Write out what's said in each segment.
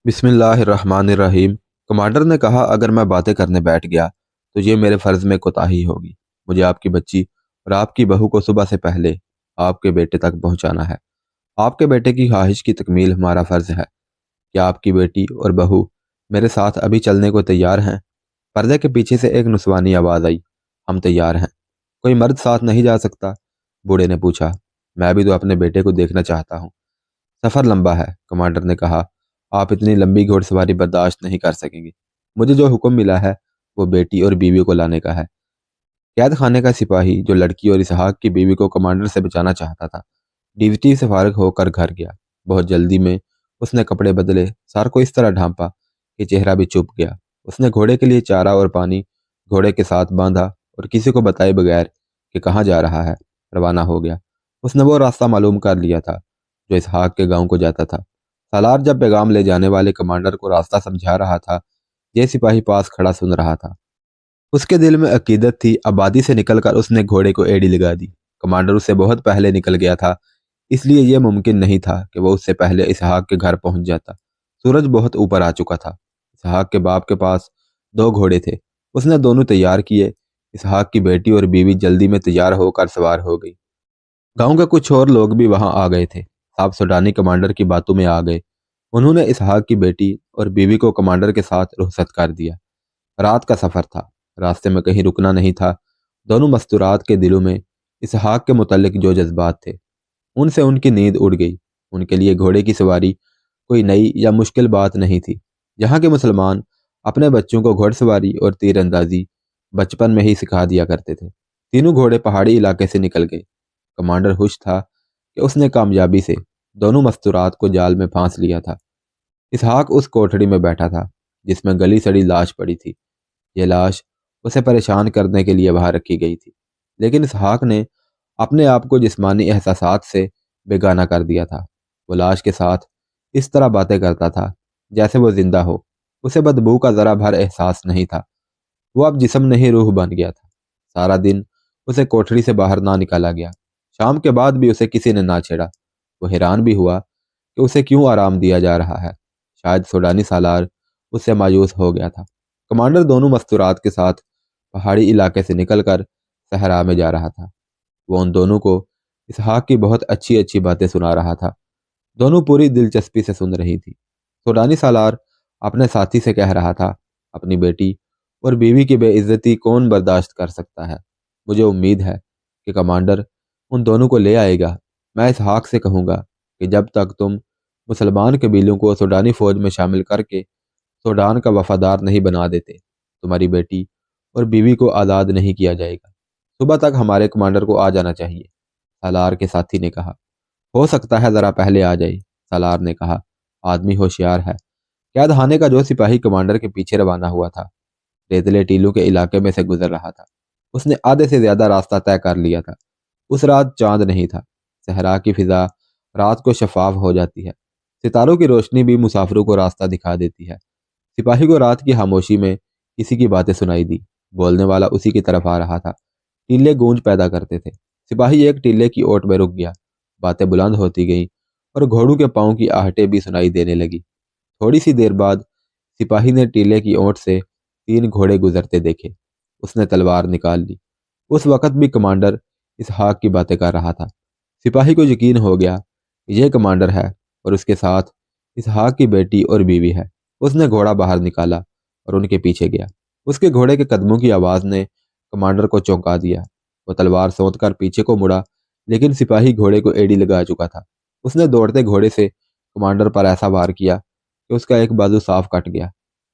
बिस्मिल्लाहिर्रहमानिर्रहीम। कमांडर ने कहा, अगर मैं बातें करने बैठ गया तो ये मेरे फ़र्ज़ में कोताही होगी। मुझे आपकी बच्ची और आपकी बहू को सुबह से पहले आपके बेटे तक पहुंचाना है। आपके बेटे की ख्वाहिश की तकमील हमारा फ़र्ज़ है। क्या आपकी बेटी और बहू मेरे साथ अभी चलने को तैयार हैं? पर्दे के पीछे से एक नुस्वानी आवाज़ आई, हम तैयार हैं। कोई मर्द साथ नहीं जा सकता? बूढ़े ने पूछा। मैं भी तो अपने बेटे को देखना चाहता हूँ। सफ़र लंबा है, कमांडर ने कहा। आप इतनी लंबी घोड़सवारी बर्दाश्त नहीं कर सकेंगे। मुझे जो हुक्म मिला है वो बेटी और बीवी को लाने का है। कैद खाने का सिपाही जो लड़की और इसहाक की बीवी को कमांडर से बचाना चाहता था, ड्यूटी से फारिग होकर घर गया। बहुत जल्दी में उसने कपड़े बदले, सर को इस तरह ढांपा कि चेहरा भी चुप गया। उसने घोड़े के लिए चारा और पानी घोड़े के साथ बांधा और किसी को बताए बगैर कि कहाँ जा रहा है रवाना हो गया। उसने वो रास्ता मालूम कर लिया था जो इसहाक के गांव को जाता था। सालार जब पैगाम ले जाने वाले कमांडर को रास्ता समझा रहा था, ये सिपाही पास खड़ा सुन रहा था। उसके दिल में अकीदत थी। आबादी से निकलकर उसने घोड़े को एड़ी लगा दी। कमांडर उससे बहुत पहले निकल गया था, इसलिए यह मुमकिन नहीं था कि वो उससे पहले इसहाक के घर पहुंच जाता। सूरज बहुत ऊपर आ चुका था। इसहाक के बाप के पास दो घोड़े थे। उसने दोनों तैयार किए। इसहाक की बेटी और बीवी जल्दी में तैयार होकर सवार हो गई। गांव के कुछ और लोग भी वहां आ गए थे। साहब सुडानी कमांडर की बातों में आ गए। उन्होंने इसहाक की बेटी और बीवी को कमांडर के साथ रुखसत कर दिया। रात का सफर था, रास्ते में कहीं रुकना नहीं था। दोनों मस्तूरात के दिलों में इसहाक के मुतल्लिक जो जज्बात थे, उनसे उनकी नींद उड़ गई। उनके लिए घोड़े की सवारी कोई नई या मुश्किल बात नहीं थी। यहाँ के मुसलमान अपने बच्चों को घुड़सवारी और तीरंदाजी बचपन में ही सिखा दिया करते थे। तीनों घोड़े पहाड़ी इलाके से निकल गए। कमांडर खुश था कि उसने कामयाबी से दोनों मस्तूरात को जाल में फांस लिया था। इसहाक उस कोठड़ी में बैठा था जिसमें गली सड़ी लाश पड़ी थी। यह लाश उसे परेशान करने के लिए वहां रखी गई थी, लेकिन इसहाक ने अपने आप को जिस्मानी एहसासात से बेगाना कर दिया था। वो लाश के साथ इस तरह बातें करता था जैसे वो जिंदा हो। उसे बदबू का जरा भर एहसास नहीं था। वो अब जिस्म नहीं रूह बन गया था। सारा दिन उसे कोठरी से बाहर ना निकाला गया। शाम के बाद भी उसे किसी ने ना छेड़ा। वो हैरान भी हुआ कि उसे क्यों आराम दिया जा रहा है। शायद सूडानी सालार उससे मायूस हो गया था। कमांडर दोनों मस्तूरात के साथ पहाड़ी इलाके से निकलकर सहरा में जा रहा था। वो उन दोनों को इसहाक की बहुत अच्छी अच्छी बातें सुना रहा था। दोनों पूरी दिलचस्पी से सुन रही थी। सूडानी सालार अपने साथी से कह रहा था, अपनी बेटी और बीवी की बेइज्जती कौन बर्दाश्त कर सकता है। मुझे उम्मीद है कि कमांडर उन दोनों को ले आएगा। मैं इसहाक से कहूँगा कि जब तक तुम मुसलमान कबीलों को सूडानी फौज में शामिल करके सूडान का वफादार नहीं बना देते, तुम्हारी बेटी और बीवी को आज़ाद नहीं किया जाएगा। सुबह तक हमारे कमांडर को आ जाना चाहिए, सालार के साथी ने कहा। हो सकता है ज़रा पहले आ जाए, सालार ने कहा। आदमी होशियार है। कैद खाने का जो सिपाही कमांडर के पीछे रवाना हुआ था, रेतले टीलों के इलाके में से गुजर रहा था। उसने आधे से ज्यादा रास्ता तय कर लिया था। उस रात चांद नहीं था। सहरा की फिजा रात को शफाफ हो जाती है। सितारों की रोशनी भी मुसाफिरों को रास्ता दिखा देती है। सिपाही को रात की खामोशी में किसी की बातें सुनाई दी। बोलने वाला उसी की तरफ आ रहा था। टीले गूंज पैदा करते थे। सिपाही एक टीले की ओट में रुक गया। बातें बुलंद होती गईं और घोड़ों के पाँव की आहटें भी सुनाई देने लगी। थोड़ी सी देर बाद सिपाही ने टीले की ओट से तीन घोड़े गुजरते देखे। उसने तलवार निकाल ली। उस वक्त भी कमांडर इसहाक की बातें कर रहा था। सिपाही को यकीन हो गया कि यह कमांडर है और उसके साथ इसहाक की बेटी और बीवी है। उसने घोड़ा बाहर निकाला और उनके पीछे गया। उसके घोड़े के कदमों की आवाज ने कमांडर को चौंका दिया। वो तलवार सोच कर पीछे को मुड़ा, लेकिन सिपाही घोड़े को एड़ी लगा चुका था। उसने दौड़ते घोड़े से कमांडर पर ऐसा वार किया कि उसका एक बाजू साफ कट गया।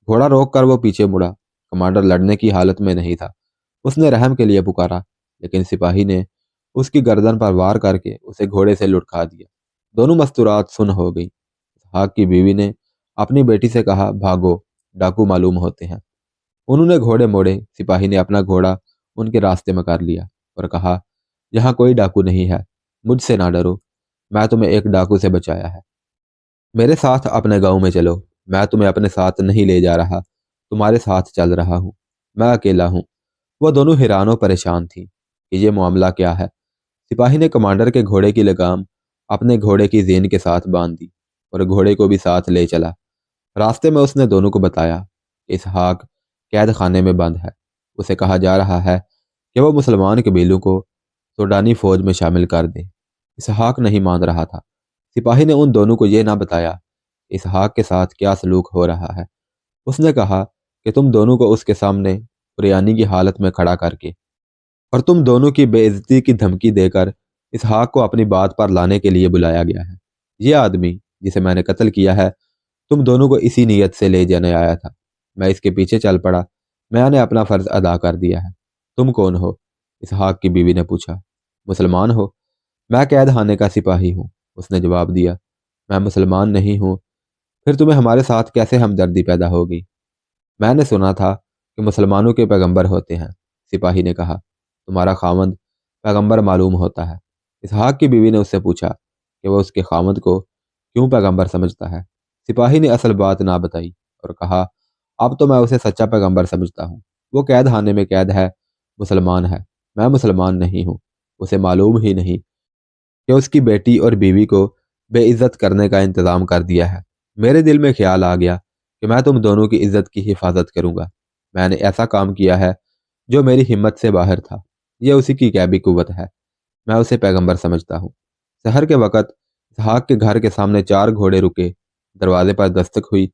घोड़ा रोक कर वो पीछे मुड़ा। कमांडर लड़ने की हालत में नहीं था। उसने रहम के लिए पुकारा, लेकिन सिपाही ने उसकी गर्दन पर वार करके उसे घोड़े से लुढ़का दिया। दोनों मस्तूरात सुन हो गई। इसहाक की बीवी ने अपनी बेटी से कहा, भागो, डाकू मालूम होते हैं। उन्होंने घोड़े मोड़े। सिपाही ने अपना घोड़ा उनके रास्ते में कर लिया और कहा, यहाँ कोई डाकू नहीं है। मुझसे ना डरो, मैं तुम्हें एक डाकू से बचाया है। मेरे साथ अपने गांव में चलो। मैं तुम्हें अपने साथ नहीं ले जा रहा, तुम्हारे साथ चल रहा हूँ। मैं अकेला हूँ। वो दोनों हैरान और परेशान थी कि ये मामला क्या है। सिपाही ने कमांडर के घोड़े की लगाम अपने घोड़े की जेन के साथ बांध दी और घोड़े को भी साथ ले चला। راستے میں اس نے دونوں کو بتایا کہ اسحاق قید خانے میں بند ہے۔ اسے کہا جا رہا ہے کہ وہ مسلمان قبیلوں کو سوڈانی فوج میں شامل کر دے۔ اسحاق نہیں مان رہا تھا۔ سپاہی نے ان دونوں کو یہ نہ بتایا کہ اسحاق کے ساتھ کیا سلوک ہو رہا ہے۔ اس نے کہا کہ تم دونوں کو اس کے سامنے عریانی کی حالت میں کھڑا کر کے اور تم دونوں کی بے عزتی کی دھمکی دے کر اسحاق کو اپنی بات پر لانے کے لیے بلایا گیا ہے۔ یہ آدمی جسے میں نے قتل کیا ہے تم دونوں کو اسی نیت سے لے جانے آیا تھا۔ میں اس کے پیچھے چل پڑا، میں نے اپنا فرض ادا کر دیا ہے۔ تم کون ہو؟ اسحاق کی بیوی نے پوچھا۔ مسلمان ہو؟ میں قید خانے کا سپاہی ہوں، اس نے جواب دیا۔ میں مسلمان نہیں ہوں، پھر تمہیں ہمارے ساتھ کیسے ہمدردی پیدا ہوگی؟ میں نے سنا تھا کہ مسلمانوں کے پیغمبر ہوتے ہیں، سپاہی نے کہا۔ تمہارا خاوند پیغمبر معلوم ہوتا ہے۔ اسحاق کی بیوی نے اس سے پوچھا کہ وہ اس کے خاوند کو کیوں پیغمبر سمجھتا ہے۔ سپاہی نے اصل بات نہ بتائی اور کہا اب تو میں اسے سچا پیغمبر سمجھتا ہوں۔ وہ قید خانے میں قید ہے، مسلمان ہے، میں مسلمان نہیں ہوں۔ اسے معلوم ہی نہیں کہ اس کی بیٹی اور بیوی کو بے عزت کرنے کا انتظام کر دیا ہے۔ میرے دل میں خیال آ گیا کہ میں تم دونوں کی عزت کی حفاظت کروں گا۔ میں نے ایسا کام کیا ہے جو میری ہمت سے باہر تھا۔ یہ اسی کی غیبی قوت ہے، میں اسے پیغمبر سمجھتا ہوں۔ سحر کے وقت اسحاق کے گھر کے سامنے 4 گھوڑے رکے، دروازے پر دستک ہوئی۔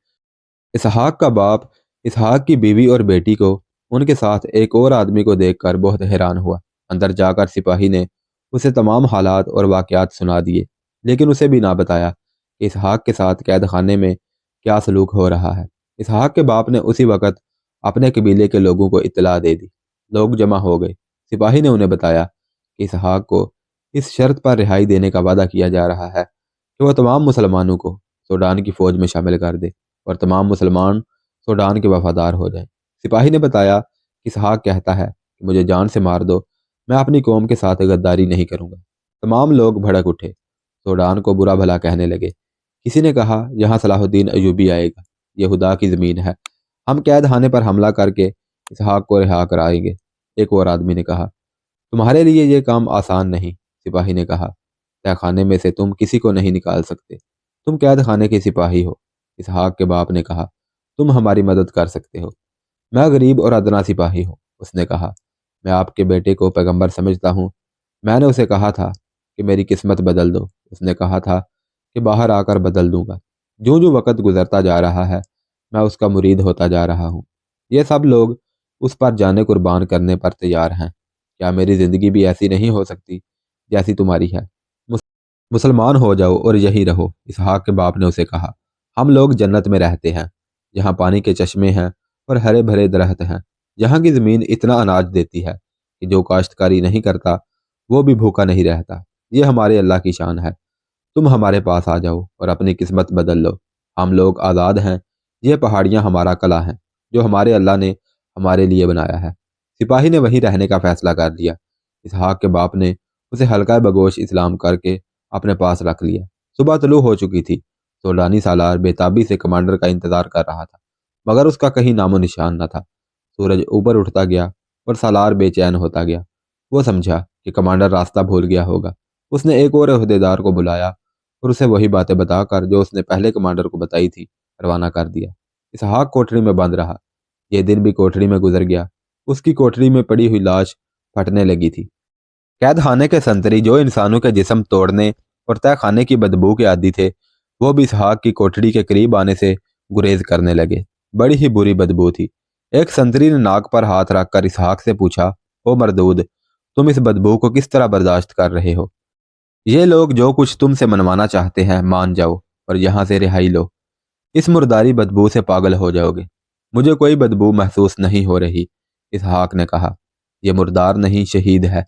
اسحاق کا باپ اسحاق کی بیوی اور بیٹی کو ان کے ساتھ ایک اور آدمی کو دیکھ کر بہت حیران ہوا۔ اندر جا کر سپاہی نے اسے تمام حالات اور واقعات سنا دیے، لیکن اسے بھی نہ بتایا کہ اسحاق کے ساتھ قید خانے میں کیا سلوک ہو رہا ہے۔ اسحاق کے باپ نے اسی وقت اپنے قبیلے کے لوگوں کو اطلاع دے دی۔ لوگ جمع ہو گئے۔ سپاہی نے انہیں بتایا کہ اسحاق کو اس شرط پر رہائی دینے کا وعدہ کیا جا رہا ہے کہ وہ تمام مسلمانوں کو سوڈان کی فوج میں شامل کر دے اور تمام مسلمان سوڈان کے وفادار ہو جائیں۔ سپاہی نے بتایا کہ اسحاق کہتا ہے کہ مجھے جان سے مار دو، میں اپنی قوم کے ساتھ غداری نہیں کروں گا۔ تمام لوگ بھڑک اٹھے، سوڈان کو برا بھلا کہنے لگے۔ کسی نے کہا یہاں صلاح الدین ایوبی آئے گا، یہ خدا کی زمین ہے، ہم قید خانے پر حملہ کر کے اسحاق کو رہا کرائیں گے۔ ایک اور آدمی نے کہا تمہارے لیے یہ کام آسان نہیں۔ سپاہی نے کہا تہ خانے میں سے تم کسی کو نہیں نکال سکتے، تم قید خانے کے سپاہی ہو۔ اسحاق کے باپ نے کہا تم ہماری مدد کر سکتے ہو، میں غریب اور ادنا سپاہی ہوں۔ اس نے کہا میں آپ کے بیٹے کو پیغمبر سمجھتا ہوں، میں نے اسے کہا تھا کہ میری قسمت بدل دو۔ اس نے کہا تھا کہ باہر آ کر بدل دوں گا۔ جو جو وقت گزرتا جا رہا ہے میں اس کا مرید ہوتا جا رہا ہوں۔ یہ سب لوگ اس پر جانے قربان کرنے پر تیار ہیں۔ کیا میری زندگی بھی ایسی نہیں ہو سکتی جیسی تمہاری ہے؟ مسلمان ہو جاؤ اور یہی رہو۔ اسحاق کے باپ نے اسے کہا ہم لوگ جنت میں رہتے ہیں، جہاں پانی کے چشمے ہیں اور ہرے بھرے درخت ہیں، جہاں کی زمین اتنا اناج دیتی ہے کہ جو کاشتکاری نہیں کرتا وہ بھی بھوکا نہیں رہتا۔ یہ ہمارے اللہ کی شان ہے۔ تم ہمارے پاس آ جاؤ اور اپنی قسمت بدل لو۔ ہم لوگ آزاد ہیں، یہ پہاڑیاں ہمارا قلعہ ہیں جو ہمارے اللہ نے ہمارے لیے بنایا ہے۔ سپاہی نے وہیں رہنے کا فیصلہ کر لیا۔ اسحاق کے باپ نے اسے ہلکا بگوش اسلام کر کے اپنے پاس رکھ لیا۔ صبح طلوع ہو چکی تھی۔ سوڈانی سالار بے تابی سے کمانڈر کا انتظار کر رہا تھا، مگر اس کا کہیں نام و نشان نہ تھا۔ سورج اوپر اٹھتا گیا اور سالار بے چین ہوتا گیا۔ وہ سمجھا کہ کمانڈر راستہ بھول گیا ہوگا۔ اس نے ایک اور عہدیدار کو بلایا اور اسے وہی باتیں بتا کر جو اس نے پہلے کمانڈر کو بتائی تھی روانہ کر دیا۔ اسحاق کوٹری میں بند رہا۔ یہ دن بھی کوٹری میں گزر گیا۔ اس کی کوٹری میں پڑی ہوئی لاش پھٹنے لگی تھی۔ قید خانے کے سنتری جو انسانوں کے جسم توڑنے اور تہ خانے کی بدبو کے عادی تھے، وہ بھی اسحاق کی کوٹری کے قریب آنے سے گریز کرنے لگے۔ بڑی ہی بری بدبو تھی۔ ایک سنتری نے ناک پر ہاتھ رکھ کر اسحاق سے پوچھا او مردود، تم اس بدبو کو کس طرح برداشت کر رہے ہو؟ یہ لوگ جو کچھ تم سے منوانا چاہتے ہیں مان جاؤ اور یہاں سے رہائی لو، اس مرداری بدبو سے پاگل ہو جاؤ گے۔ مجھے کوئی بدبو محسوس نہیں ہو رہی، اسحاق نے کہا۔ یہ مردار نہیں شہید ہے،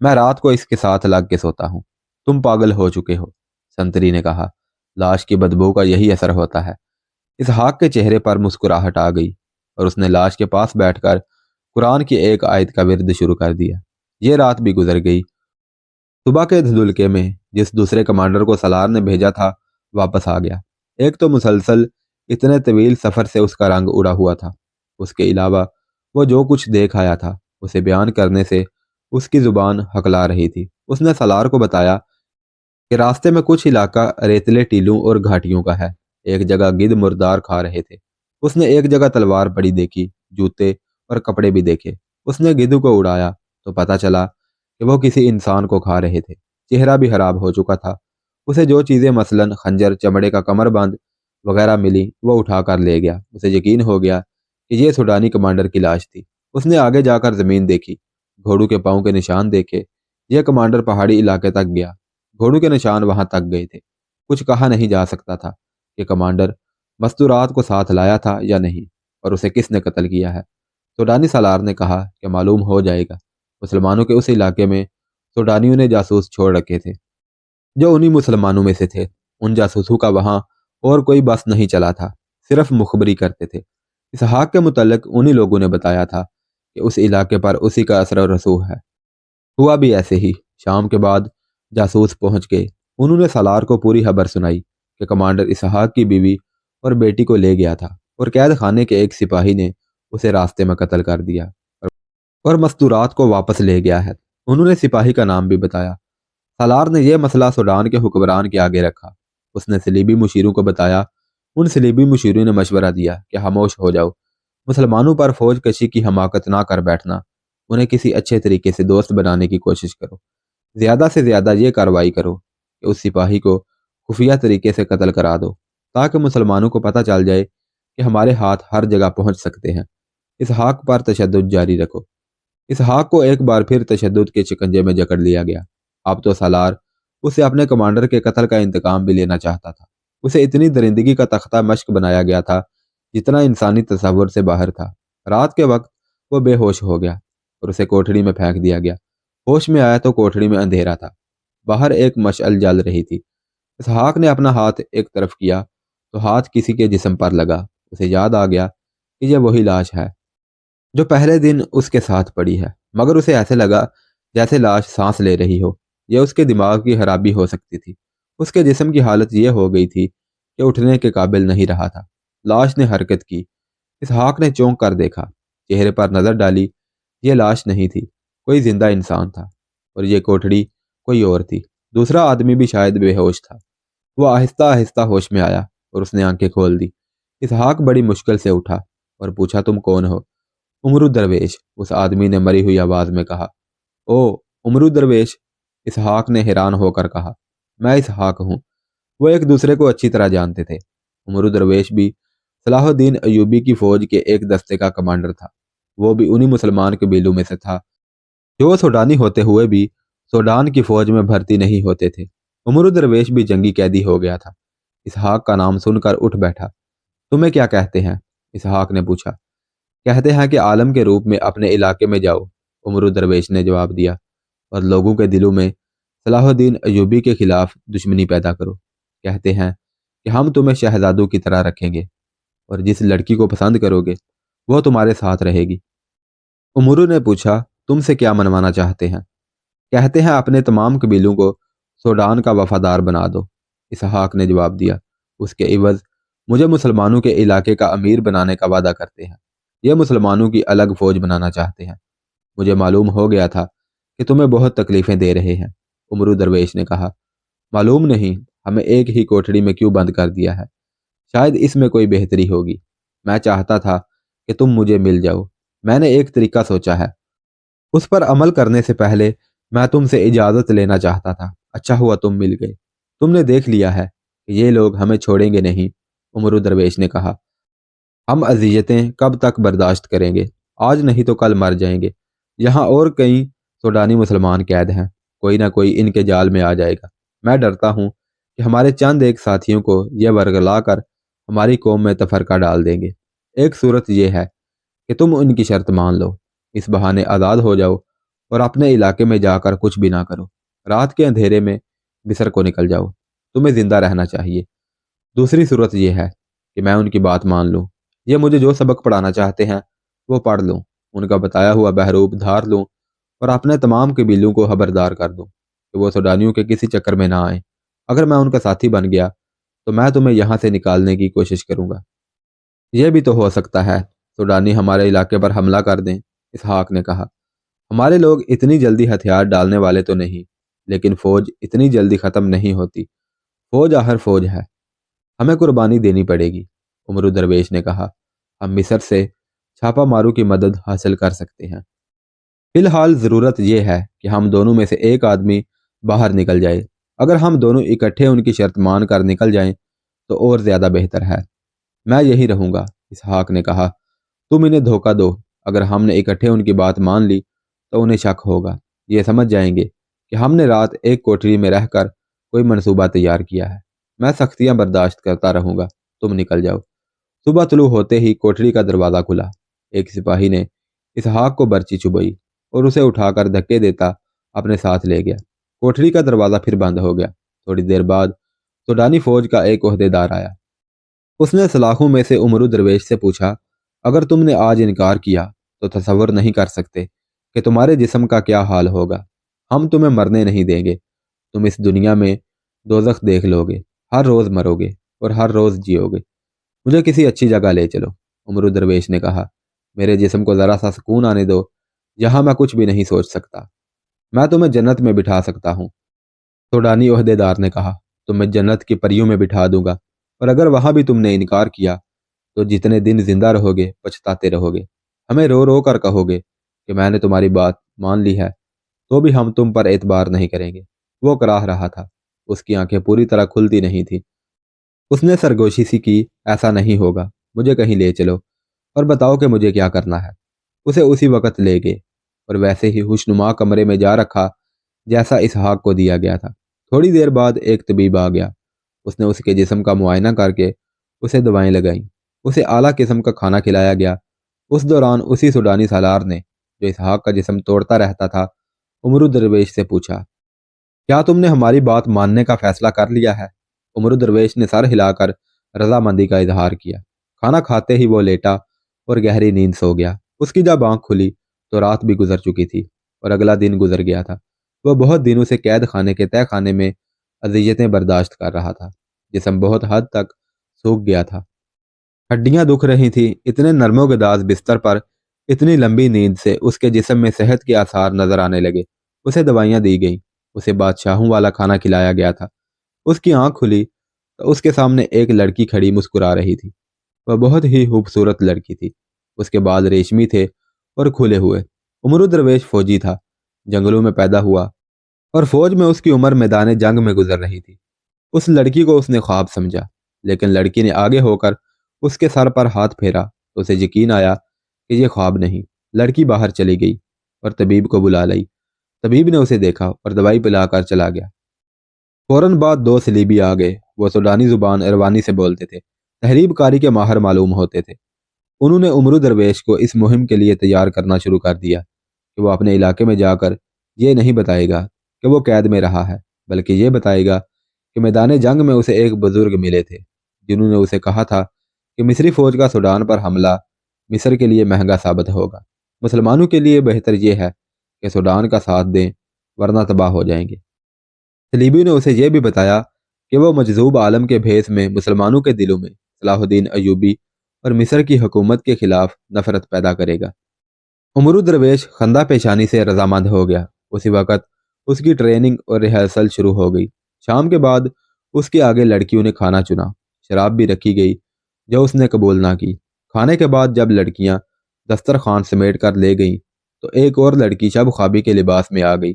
میں رات کو اس کے ساتھ لگ کے سوتا ہوں۔ تم پاگل ہو چکے ہو، سنتری نے کہا۔ لاش کی بدبو کا یہی اثر ہوتا ہے۔ اسحاق کے چہرے پر مسکراہٹ آ گئی اور اس نے لاش کے پاس بیٹھ کر قرآن کی ایک آیت کا ورد شروع کر دیا۔ یہ رات بھی گزر گئی۔ صبح کے دھلکے میں جس دوسرے کمانڈر کو سالار نے بھیجا تھا واپس آ گیا۔ ایک تو مسلسل اتنے طویل سفر سے اس کا رنگ اڑا ہوا تھا، اس کے علاوہ وہ جو کچھ دیکھ آیا تھا اسے بیان کرنے سے اس کی زبان ہکلا رہی تھی۔ اس نے سالار کو بتایا کہ راستے میں کچھ علاقہ ریتلے ٹیلوں اور گھاٹیوں کا ہے، ایک جگہ گدھ مردار کھا رہے تھے۔ اس نے ایک جگہ تلوار پڑی دیکھی، جوتے اور کپڑے بھی دیکھے۔ اس نے گدھ کو اڑایا تو پتہ چلا کہ وہ کسی انسان کو کھا رہے تھے۔ چہرہ بھی خراب ہو چکا تھا۔ اسے جو چیزیں مثلاً خنجر، چمڑے کا کمر بند وغیرہ ملی وہ اٹھا کر لے گیا۔ اسے یقین ہو گیا کہ یہ سوڈانی کمانڈر کی لاش تھی۔ اس نے آگے جا کر زمین دیکھی، گھوڑوں کے پاؤں کے نشان دیکھے۔ یہ کمانڈر پہاڑی علاقے تک گیا۔ گھوڑوں کے نشان وہاں تک گئے تھے۔ کچھ کہا نہیں جا سکتا تھا کہ کمانڈر مستورات کو ساتھ لایا تھا یا نہیں، اور اسے کس نے قتل کیا ہے۔ سوڈانی سالار نے کہا کہ معلوم ہو جائے گا۔ مسلمانوں کے اس علاقے میں سوڈانیوں نے جاسوس چھوڑ رکھے تھے جو انہی مسلمانوں میں سے تھے۔ ان جاسوسوں کا وہاں اور کوئی بس نہیں چلا تھا، صرف مخبری کرتے تھے۔ اسحاق کے متعلق انہی لوگوں نے بتایا تھا کہ اس علاقے پر اسی کا اثر و رسوخ ہے۔ ہوا بھی ایسے ہی۔ شام کے بعد جاسوس پہنچ گئے۔ انہوں نے سالار کو پوری خبر سنائی کہ کمانڈر اسحاق کی بیوی اور بیٹی کو لے گیا تھا اور قید خانے کے ایک سپاہی نے اسے راستے میں قتل کر دیا اور مستورات کو واپس لے گیا ہے۔ انہوں نے سپاہی کا نام بھی بتایا۔ سالار نے یہ مسئلہ سوڈان کے حکمران کے آگے رکھا۔ اس نے صلیبی مشیروں کو بتایا۔ ان صلیبی مشیروں نے مشورہ دیا کہ خاموش ہو جاؤ، مسلمانوں پر فوج کشی کی حماقت نہ کر بیٹھنا، انہیں کسی اچھے طریقے سے دوست بنانے کی کوشش کرو، زیادہ سے زیادہ یہ کارروائی کرو کہ اس سپاہی کو خفیہ طریقے سے قتل کرا دو تاکہ مسلمانوں کو پتہ چل جائے کہ ہمارے ہاتھ ہر جگہ پہنچ سکتے ہیں۔ اسحاق پر تشدد جاری رکھو۔ اسحاق کو ایک بار پھر تشدد کے شکنجے میں جکڑ لیا گیا۔ اب تو سالار اسے اپنے کمانڈر کے قتل کا انتقام بھی لینا چاہتا تھا۔ اسے اتنی درندگی کا تختہ مشق بنایا گیا تھا جتنا انسانی تصور سے باہر تھا۔ رات کے وقت وہ بے ہوش ہو گیا اور اسے کوٹھڑی میں پھینک دیا گیا۔ ہوش میں آیا تو کوٹھڑی میں اندھیرا تھا۔ باہر ایک مشعل جل رہی تھی۔ اسحاق نے اپنا ہاتھ ایک طرف کیا تو ہاتھ کسی کے جسم پر لگا۔ اسے یاد آ گیا کہ یہ وہی لاش ہے جو پہلے دن اس کے ساتھ پڑی ہے، مگر اسے ایسے لگا جیسے لاش سانس لے رہی ہو۔ یہ اس کے دماغ کی خرابی ہو سکتی تھی۔ اس کے جسم کی حالت یہ ہو گئی تھی کہ اٹھنے کے قابل نہیں رہا تھا۔ لاش نے حرکت کی۔ اسحاق نے چونک کر دیکھا، چہرے پر نظر ڈالی۔ یہ لاش نہیں تھی، کوئی زندہ انسان تھا، اور یہ کوٹھڑی کوئی اور تھی۔ دوسرا آدمی بھی شاید بے ہوش تھا۔ وہ آہستہ آہستہ ہوش میں آیا اور اس نے آنکھیں کھول دی۔ اسحاق بڑی مشکل سے اٹھا اور پوچھا، تم کون ہو؟ عمرو درویش، اس آدمی نے مری ہوئی آواز میں کہا۔ او عمرو درویش، اسحاق نے حیران ہو کر کہا۔ میں اسحاق ہوں۔ وہ ایک دوسرے کو اچھی طرح جانتے تھے۔ عمرو درویش بھی صلاح الدین ایوبی کی فوج کے ایک دستے کا کمانڈر تھا۔ وہ بھی انہی مسلمان قبیلوں میں سے تھا جو سوڈانی ہوتے ہوئے بھی سوڈان کی فوج میں بھرتی نہیں ہوتے تھے۔ عمرو درویش بھی جنگی قیدی ہو گیا تھا۔ اسحاق کا نام سن کر اٹھ بیٹھا۔ تمہیں کیا کہتے ہیں؟ اسحاق نے پوچھا۔ کہتے ہیں کہ عالم کے روپ میں اپنے علاقے میں جاؤ، عمرو درویش نے جواب دیا، اور لوگوں کے دلوں میں صلاح الدین ایوبی کے خلاف دشمنی پیدا کرو۔ کہتے ہیں کہ ہم تمہیں شہزادوں کی طرح رکھیں گے اور جس لڑکی کو پسند کرو گے وہ تمہارے ساتھ رہے گی۔ عمرو نے پوچھا، تم سے کیا منوانا چاہتے ہیں؟ کہتے ہیں اپنے تمام قبیلوں کو سوڈان کا وفادار بنا دو، اسحاق نے جواب دیا۔ اس کے عوض مجھے مسلمانوں کے علاقے کا امیر بنانے کا وعدہ کرتے ہیں۔ یہ مسلمانوں کی الگ فوج بنانا چاہتے ہیں۔ مجھے معلوم ہو گیا تھا کہ تمہیں بہت تکلیفیں دے رہے ہیں، عمرو درویش نے کہا۔ معلوم نہیں ہمیں ایک ہی کوٹھڑی میں کیوں بند کر دیا ہے، شاید اس میں کوئی بہتری ہوگی۔ میں چاہتا تھا کہ تم مجھے مل جاؤ۔ میں نے ایک طریقہ سوچا ہے، اس پر عمل کرنے سے پہلے میں تم سے اجازت لینا چاہتا تھا۔ اچھا ہوا تم مل گئے۔ تم نے دیکھ لیا ہے کہ یہ لوگ ہمیں چھوڑیں گے نہیں، عمرو درویش نے کہا۔ ہم اذیتیں کب تک برداشت کریں گے؟ آج نہیں تو کل مر جائیں گے۔ یہاں اور کئی سوڈانی مسلمان قید ہیں، کوئی نہ کوئی ان کے جال میں آ جائے گا۔ میں ڈرتا ہوں کہ ہمارے چند ایک ساتھیوں کو یہ ورگلا کر ہماری قوم میں تفرقہ ڈال دیں گے۔ ایک صورت یہ ہے کہ تم ان کی شرط مان لو، اس بہانے آزاد ہو جاؤ اور اپنے علاقے میں جا کر کچھ بھی نہ کرو۔ رات کے اندھیرے میں مصر کو نکل جاؤ، تمہیں زندہ رہنا چاہیے۔ دوسری صورت یہ ہے کہ میں ان کی بات مان لوں، یہ مجھے جو سبق پڑھانا چاہتے ہیں وہ پڑھ لوں، ان کا بتایا ہوا بحروب دھار لوں اور اپنے تمام قبیلوں کو خبردار کر دوں کہ وہ سوڈانیوں کے کسی چکر میں نہ آئیں۔ اگر میں ان کا ساتھی بن گیا تو میں تمہیں یہاں سے نکالنے کی کوشش کروں گا۔ یہ بھی تو ہو سکتا ہے سوڈانی ہمارے علاقے پر حملہ کر دیں، اسحاق نے کہا۔ ہمارے لوگ اتنی جلدی ہتھیار ڈالنے والے تو نہیں، لیکن فوج اتنی جلدی ختم نہیں ہوتی۔ فوج آخر فوج ہے، हमें कुर्बानी देनी पड़ेगी। उमर दरवेश ने कहा, हम मिस्र से छापा मारू की मदद हासिल कर सकते हैं। फिलहाल ज़रूरत यह है कि हम दोनों में से एक आदमी बाहर निकल जाए। अगर हम दोनों इकट्ठे उनकी शर्त मान कर निकल जाएं तो और ज़्यादा बेहतर है। मैं यही रहूँगा, इसहाक ने कहा। तुम इन्हें धोखा दो। अगर हमने इकट्ठे उनकी बात मान ली तो उन्हें शक होगा। ये समझ जाएंगे कि हमने रात एक कोठरी में रहकर कोई मंसूबा तैयार किया है। मैं सख्तियां बर्दाश्त करता रहूंगा, तुम निकल जाओ। सुबह तुलू होते ही कोठरी का दरवाज़ा खुला। एक सिपाही ने इसहाक को बर्ची चुभई और उसे उठाकर धक्के देता अपने साथ ले गया। कोठरी का दरवाज़ा फिर बंद हो गया। थोड़ी देर बाद सूडानी फौज का एक ओहदेदार आया। उसने सलाखों में से उमरू दरवेश से पूछा, अगर तुमने आज इनकार किया तो तसव्वुर नहीं कर सकते कि तुम्हारे जिस्म का क्या हाल होगा। हम तुम्हें मरने नहीं देंगे। तुम इस दुनिया में दोज़ख देख लोगे। हर रोज़ मरोगे और हर रोज़ जियोगे। मुझे किसी अच्छी जगह ले चलो। उमरू दरवेश ने कहा, मेरे जिस्म को ज़रा सा सुकून आने दो, जहाँ मैं कुछ भी नहीं सोच सकता। मैं तुम्हें जन्नत में बिठा सकता हूँ। सोडानी ओहदेदार ने कहा, तो मैं जन्नत की परियों में बिठा दूंगा, और अगर वहां भी तुमने इनकार किया तो जितने दिन जिंदा रहोगे पछताते रहोगे। हमें रो रो कर कहोगे कि मैंने तुम्हारी बात मान ली है, तो भी हम तुम पर एतबार नहीं करेंगे। वो कराह रहा था। उसकी आंखें पूरी तरह खुलती नहीं थी। उसने सरगोशी सी की, ऐसा नहीं होगा। मुझे कहीं ले चलो और बताओ कि मुझे क्या करना है। उसे उसी वक्त ले गए और वैसे ही खुशनुमा कमरे में जा रखा जैसा इसहाक को दिया गया था। थोड़ी देर बाद एक तबीब आ गया। उसने उसके जिस्म का मुआयना करके उसे दवाएं लगाईं। उसे आला किस्म का खाना खिलाया गया। उस दौरान उसी सूडानी सालार ने, जो इसहाक का जिस्म तोड़ता रहता था, उमरू दरवेश से पूछा, क्या तुमने हमारी बात मानने का फैसला कर लिया है? उमरू दरवेश ने सर हिलाकर रजामंदी का इजहार किया। खाना खाते ही वो लेटा और गहरी नींद सो गया। उसकी जब आंख खुली तो रात भी गुजर चुकी थी और अगला दिन गुजर गया था। वह बहुत दिनों से कैद खाने के तय खाने में अजियतें बर्दाश्त कर रहा था। जिस्म बहुत हद तक सूख गया था। हड्डियां दुख रही थी। इतने नर्मोगदाज बिस्तर पर इतनी लंबी नींद से उसके जिस्म में सेहत के आसार नजर आने लगे। उसे दवाइयां दी गईं। उसे बादशाहों वाला खाना खिलाया गया था। उसकी आंख खुली तो उसके सामने एक लड़की खड़ी मुस्कुरा रही थी। वह बहुत ही खूबसूरत लड़की थी। उसके बाल रेशमी थे और खुले हुए। उमरू दरवेश फौजी था, जंगलों में पैदा हुआ, और फौज में उसकी उम्र मैदान जंग में गुजर रही थी। उस लड़की को उसने ख्वाब समझा, लेकिन लड़की ने आगे होकर उसके सर पर हाथ फेरा तो उसे यकीन आया कि यह ख्वाब नहीं। लड़की बाहर चली गई और तबीब को बुला लाई। तबीब ने उसे देखा और दवाई पिलाकर चला गया। फौरन बाद दो सलीबी आ गए। वो सूडानी जुबान अरवानी से बोलते थे, तहरीब कारी के माहर मालूम होते थे। उन्होंने उमरू दरवेश को इस मुहिम के लिए तैयार करना शुरू कर दिया कि वो अपने इलाके में जाकर ये नहीं बताएगा कि वो कैद में रहा है, बल्कि ये बताएगा कि मैदान जंग में उसे एक बुजुर्ग मिले थे, जिन्होंने उसे कहा था कि मिस्री फौज का सूडान पर हमला मिस्र के लिए महंगा साबित होगा। मुसलमानों के लिए बेहतर यह है कि सूडान का साथ दें, वरना तबाह हो जाएंगे। सलीबी ने उसे यह भी बताया कि वो मजजूब आलम के भेस में मुसलमानों के दिलों में सलाहुद्दीन अयूबी और मिस्र की हुकूमत के खिलाफ नफरत पैदा करेगा। उमरू दरवेश खंदा पेशानी से रजामंद हो गया। उसी वक्त उसकी ट्रेनिंग और रिहर्सल शुरू हो गई। शाम के बाद उसके आगे लड़कियों ने खाना चुना। शराब भी रखी गई, जो उसने कबूल ना की। खाने के बाद जब लड़कियां दस्तरखान समेट कर ले गईं तो एक और लड़की शब ख्वाबी के लिबास में आ गई।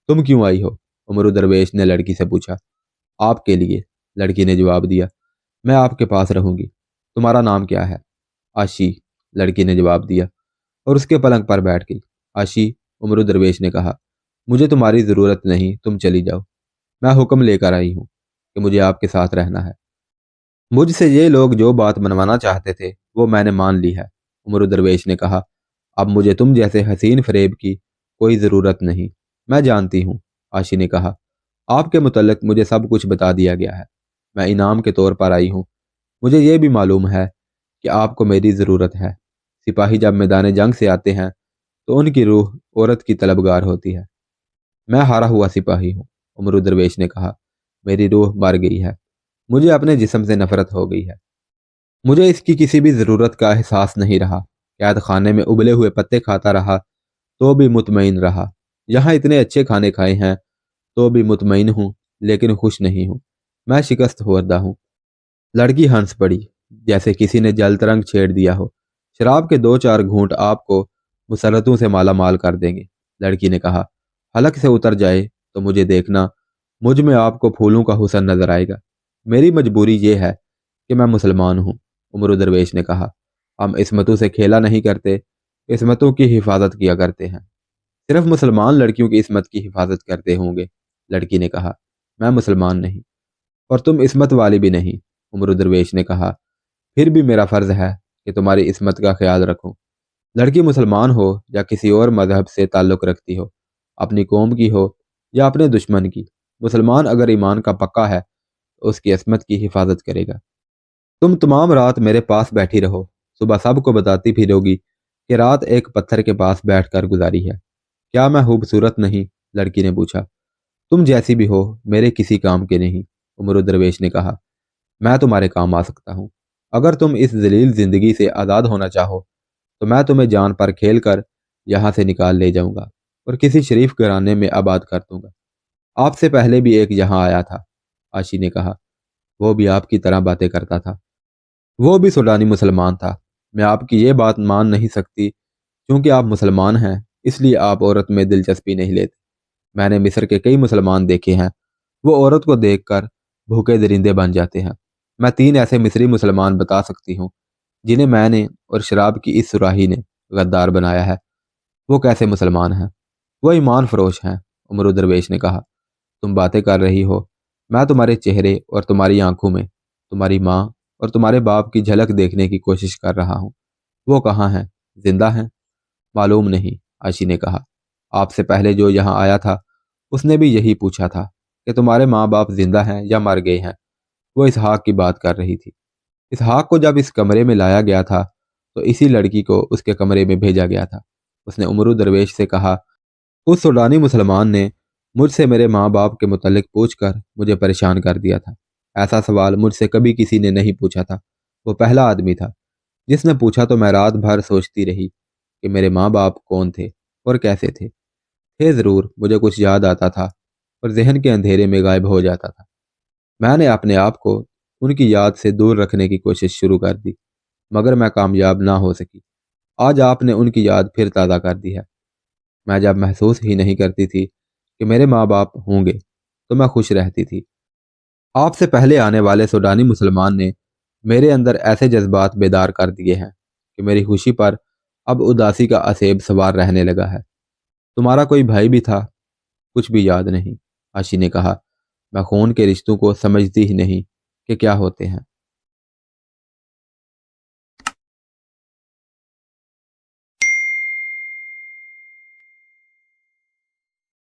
तुम क्यों आई हो? उमरू दरवेश ने लड़की से पूछा। आपके लिए, लड़की ने जवाब दिया। मैं आपके पास रहूंगी। तुम्हारा नाम क्या है? आशी, लड़की ने जवाब दिया और उसके पलंग पर बैठ गई। आशी, उमरू दरवेश ने कहा, मुझे तुम्हारी ज़रूरत नहीं, तुम चली जाओ। मैं हुक्म लेकर आई हूँ कि मुझे आपके साथ रहना है। मुझसे ये लोग जो बात मनवाना चाहते थे वो मैंने मान ली है। उमरू दरवेश ने कहा, अब मुझे तुम जैसे हसीन फरेब की कोई ज़रूरत नहीं। मैं जानती हूँ, आशी ने कहा। आपके मुतल्लिक मुझे सब कुछ बता दिया गया है। मैं इनाम के तौर पर आई हूँ। मुझे ये भी मालूम है कि आपको मेरी ज़रूरत है। सिपाही जब मैदान जंग से आते हैं तो उनकी रूह औरत की तलबगार होती है। मैं हारा हुआ सिपाही हूँ, उमरू दरवेश ने कहा। मेरी रूह मर गई है। मुझे अपने जिस्म से नफरत हो गई है। मुझे इसकी किसी भी ज़रूरत का एहसास नहीं रहा। कैद खाने में उबले हुए पत्ते खाता रहा तो भी मुतमईन रहा। यहाँ इतने अच्छे खाने खाए हैं तो भी मुतमईन हूँ, लेकिन खुश नहीं हूँ। मैं शिकस्त हुर्दा हूँ। लड़की हंस पड़ी, जैसे किसी ने जल तरंग छेड़ दिया हो। शराब के 2-4 घूंट आपको मुसरतों से माला माल कर देंगे। लड़की ने कहा, हलक से उतर जाए तो मुझे देखना, मुझ में आपको फूलों का हुस्न नजर आएगा। मेरी मजबूरी ये है कि मैं मुसलमान हूँ। उमर दरवेश ने कहा, हम इस्मतों से खेला नहीं करते, इस्मतों की हिफाजत किया करते हैं। सिर्फ मुसलमान लड़कियों की इस्मत की हिफाजत करते होंगे। लड़की ने कहा, मैं मुसलमान नहीं और तुम इस्मत वाली भी नहीं। उमर दरवेश ने कहा, फिर भी मेरा फर्ज है कि तुम्हारी इस्मत का ख्याल रखूं। लड़की मुसलमान हो या किसी और मजहब से ताल्लुक़ रखती हो, अपनी कौम की हो या अपने दुश्मन की, मुसलमान अगर ईमान का पक्का है तो उसकी इस्मत की हिफाजत करेगा। तुम तमाम रात मेरे पास बैठी रहो, सुबह सबको बताती फिरोगी कि रात एक पत्थर के पास बैठकर गुजारी है। क्या मैं खूबसूरत नहीं? लड़की ने पूछा। तुम जैसी भी हो, मेरे किसी काम के नहीं। उमर दरवेश ने कहा, मैं तुम्हारे काम आ सकता हूँ। अगर तुम इस जलील जिंदगी से आज़ाद होना चाहो तो मैं तुम्हें जान पर खेल कर यहाँ से निकाल ले जाऊंगा और किसी शरीफ घराने में आबाद कर दूंगा। आपसे पहले भी एक यहाँ आया था, आशी ने कहा। वो भी आपकी तरह बातें करता था। वो भी सूडानी मुसलमान था। मैं आपकी ये बात मान नहीं सकती। क्योंकि आप मुसलमान हैं इसलिए आप औरत में दिलचस्पी नहीं लेते। मैंने मिस्र के कई मुसलमान देखे हैं, वो औरत को देखकर भूखे दरिंदे बन जाते हैं। मैं 3 ऐसे मिस्री मुसलमान बता सकती हूँ जिन्हें मैंने और शराब की इस सुराही ने गद्दार बनाया है। वो कैसे मुसलमान हैं? वो ईमान फरोश हैं। उमर दरवेश ने कहा, तुम बातें कर रही हो, मैं तुम्हारे चेहरे और तुम्हारी आंखों में तुम्हारी माँ और तुम्हारे बाप की झलक देखने की कोशिश कर रहा हूँ। वो कहाँ हैं? जिंदा हैं? मालूम नहीं, आशी ने कहा। आपसे पहले जो यहाँ आया था उसने भी यही पूछा था कि तुम्हारे माँ बाप जिंदा हैं या मर गए हैं। वो इसहाक की बात कर रही थी। इसहाक को जब इस कमरे में लाया गया था तो इसी लड़की को उसके कमरे में भेजा गया था। उसने उमर दरवेश से कहा, उस सूडानी मुसलमान ने मुझसे मेरे माँ बाप के मुतल्लिक पूछकर मुझे परेशान कर दिया था। ऐसा सवाल मुझसे कभी किसी ने नहीं पूछा था। वो पहला आदमी था जिसने पूछा तो मैं रात भर सोचती रही कि मेरे माँ बाप कौन थे और कैसे थे। ज़रूर, मुझे कुछ याद आता था और जहन के अंधेरे में गायब हो जाता था। मैंने अपने आप को उनकी याद से दूर रखने की कोशिश शुरू कर दी, मगर मैं कामयाब ना हो सकी। आज आपने उनकी याद फिर ताज़ा कर दी है। मैं जब महसूस ही नहीं करती थी कि मेरे माँ बाप होंगे तो मैं खुश रहती थी। आपसे पहले आने वाले सूडानी मुसलमान ने मेरे अंदर ऐसे जज्बात बेदार कर दिए हैं कि मेरी खुशी पर अब उदासी का असेब सवार रहने लगा है। तुम्हारा कोई भाई भी था? कुछ भी याद नहीं, आशी ने कहा। मैं खून के रिश्तों को समझती ही नहीं कि क्या होते हैं।